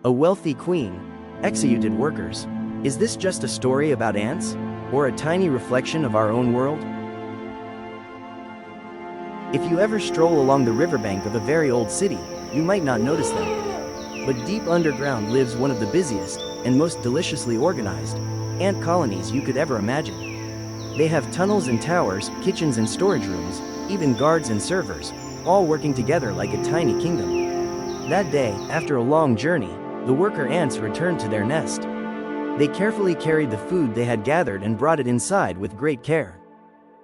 A wealthy queen executed workers. Is this just a story about ants? Or a tiny reflection of our own world? If you ever stroll along the riverbank of a very old city, you might not notice them. But deep underground lives one of the busiest and most deliciously organized ant colonies you could ever imagine. They have tunnels and towers, kitchens and storage rooms, even guards and servers, all working together like a tiny kingdom. That day, after a long journey, the worker ants returned to their nest. They carefully carried the food they had gathered and brought it inside with great care.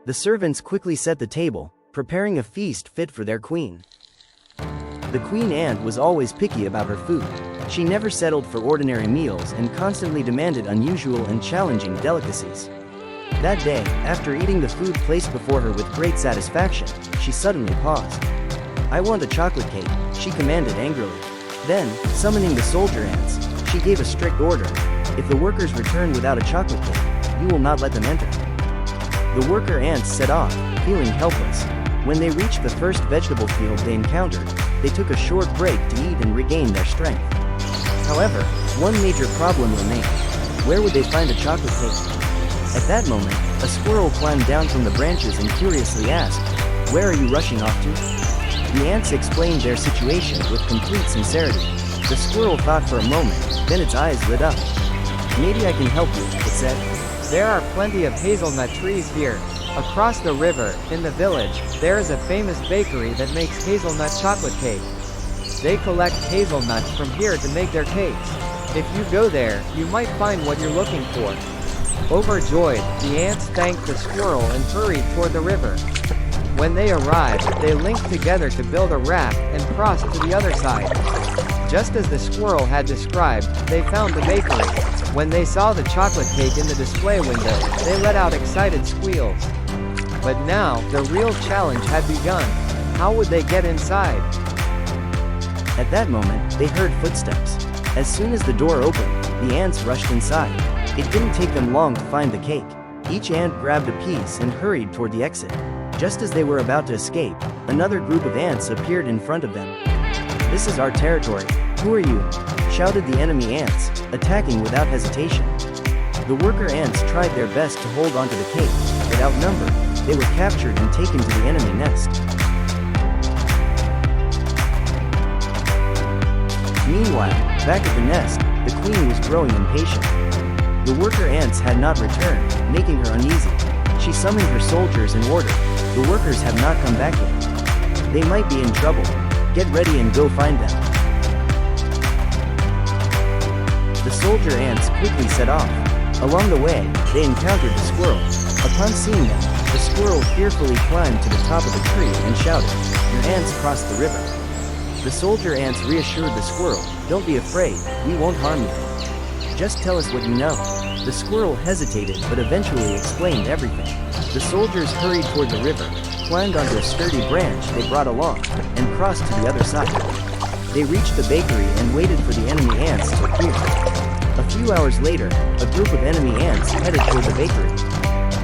The servants quickly set the table, preparing a feast fit for their queen. The queen ant was always picky about her food. She never settled for ordinary meals and constantly demanded unusual and challenging delicacies. That day, after eating the food placed before her with great satisfaction, she suddenly paused. "I want a chocolate cake," she commanded angrily. Then, summoning the soldier ants, she gave a strict order. "If the workers return without a chocolate cake, you will not let them enter." The worker ants set off, feeling helpless. When they reached the first vegetable field they encountered, they took a short break to eat and regain their strength. However, one major problem remained. Where would they find a chocolate cake? At that moment, a squirrel climbed down from the branches and curiously asked, "Where are you rushing off to?" The ants explained their situation with complete sincerity. The squirrel thought for a moment, then its eyes lit up. "Maybe I can help you," it said. There are plenty of hazelnut trees here. Across the river, in the village, there is a famous bakery that makes hazelnut chocolate cake. They collect hazelnuts from here to make their cakes. If you go there, you might find what you're looking for. Overjoyed, the ants thanked the squirrel and hurried toward the river. When they arrived, they linked together to build a raft and crossed to the other side. Just as the squirrel had described, they found the bakery. When they saw the chocolate cake in the display window, they let out excited squeals. But now, the real challenge had begun. How would they get inside? At that moment, they heard footsteps. As soon as the door opened, the ants rushed inside. It didn't take them long to find the cake. Each ant grabbed a piece and hurried toward the exit. Just as they were about to escape, another group of ants appeared in front of them. "This is our territory. Who are you?" shouted the enemy ants, attacking without hesitation. The worker ants tried their best to hold onto the cake, but outnumbered, they were captured and taken to the enemy nest. Meanwhile, back at the nest, the queen was growing impatient. The worker ants had not returned, making her uneasy. She summoned her soldiers and ordered, "The workers have not come back yet. They might be in trouble. Get ready and go find them." The soldier ants quickly set off. Along the way, they encountered the squirrel. Upon seeing them, the squirrel fearfully climbed to the top of the tree and shouted, "Your ants crossed the river." The soldier ants reassured the squirrel, "Don't be afraid, we won't harm you. Just tell us what you know." The squirrel hesitated but eventually explained everything. The soldiers hurried toward the river, climbed onto a sturdy branch they brought along, and crossed to the other side. They reached the bakery and waited for the enemy ants to appear. A few hours later, a group of enemy ants headed toward the bakery.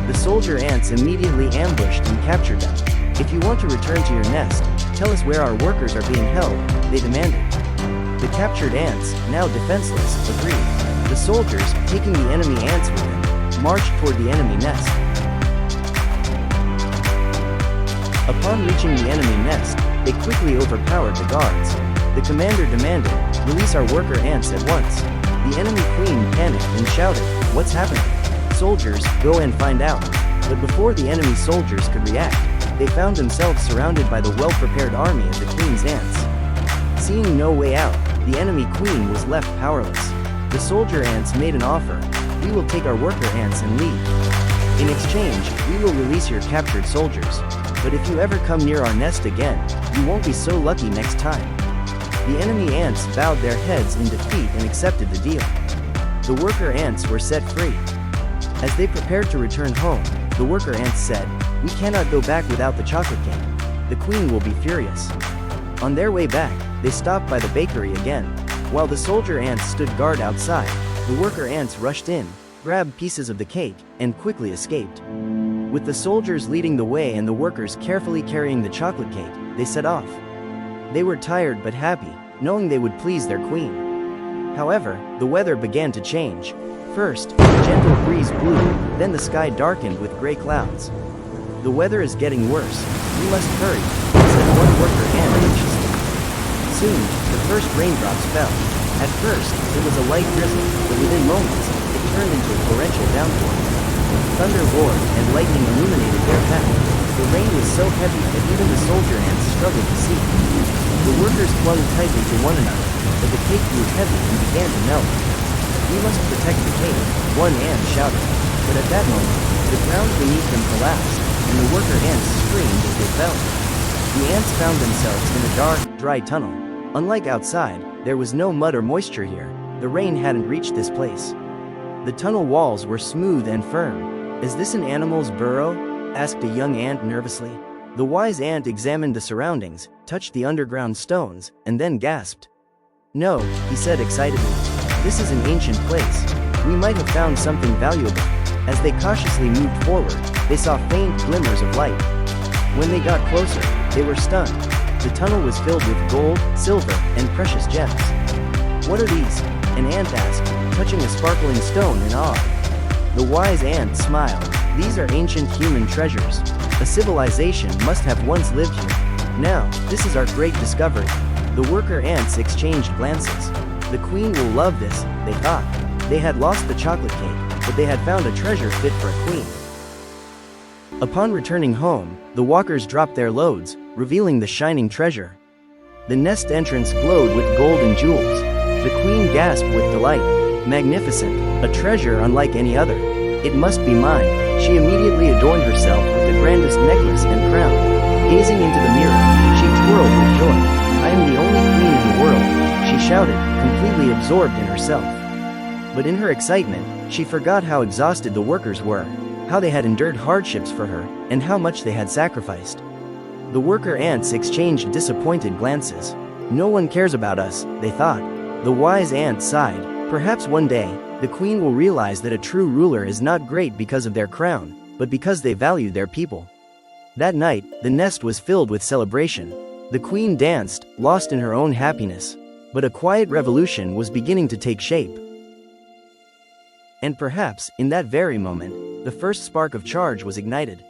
The soldier ants immediately ambushed and captured them. "If you want to return to your nest, tell us where our workers are being held," they demanded. The captured ants, now defenseless, agreed. The soldiers, taking the enemy ants with them, marched toward the enemy nest. Upon reaching the enemy nest, they quickly overpowered the guards. The commander demanded, "Release our worker ants at once." The enemy queen panicked and shouted, "What's happening?" "Soldiers, go and find out." But before the enemy soldiers could react, they found themselves surrounded by the well-prepared army of the queen's ants. Seeing no way out, the enemy queen was left powerless. The soldier ants made an offer. "We will take our worker ants and leave. In exchange, we will release your captured soldiers. But if you ever come near our nest again, you won't be so lucky next time." The enemy ants bowed their heads in defeat and accepted the deal. The worker ants were set free. As they prepared to return home, the worker ants said, "We cannot go back without the chocolate cake. The queen will be furious." On their way back, they stopped by the bakery again. While the soldier ants stood guard outside, the worker ants rushed in, grabbed pieces of the cake, and quickly escaped. With the soldiers leading the way and the workers carefully carrying the chocolate cake, they set off. They were tired but happy, knowing they would please their queen. However, the weather began to change. First, a gentle breeze blew, then the sky darkened with gray clouds. "The weather is getting worse. We must hurry," said one worker ant anxiously. Soon, the first raindrops fell. At first, it was a light drizzle, but within moments, it turned into a torrential downpour. Thunder roared and lightning illuminated their path. The rain was so heavy that even the soldier ants struggled to see. The workers clung tightly to one another, but the cake grew heavy and began to melt. "We must protect the cake," one ant shouted. But at that moment, the ground beneath them collapsed, and the worker ants screamed as they fell. The ants found themselves in a dark, dry tunnel. Unlike outside, there was no mud or moisture here. The rain hadn't reached this place. The tunnel walls were smooth and firm. "Is this an animal's burrow?" asked a young ant nervously. The wise ant examined the surroundings, touched the underground stones, and then gasped. "No," he said excitedly. "This is an ancient place. We might have found something valuable." As they cautiously moved forward, they saw faint glimmers of light. When they got closer, they were stunned. The tunnel was filled with gold, silver, and precious gems. "What are these?" an ant asked, touching a sparkling stone in awe. The wise ant smiled. "These are ancient human treasures. A civilization must have once lived here. Now, this is our great discovery." The worker ants exchanged glances. "The queen will love this," they thought. They had lost the chocolate cake, but they had found a treasure fit for a queen. Upon returning home, the walkers dropped their loads, revealing the shining treasure. The nest entrance glowed with gold and jewels. The queen gasped with delight. "Magnificent, a treasure unlike any other. It must be mine." She immediately adorned herself with the grandest necklace and crown. Gazing into the mirror, she twirled with joy. "I am the only queen in the world," she shouted, completely absorbed in herself. But in her excitement, she forgot how exhausted the workers were, how they had endured hardships for her, and how much they had sacrificed. The worker ants exchanged disappointed glances. "No one cares about us," they thought. The wise ant sighed. "Perhaps one day, the queen will realize that a true ruler is not great because of their crown, but because they value their people." That night, the nest was filled with celebration. The queen danced, lost in her own happiness. But a quiet revolution was beginning to take shape. And perhaps, in that very moment, the first spark of change was ignited.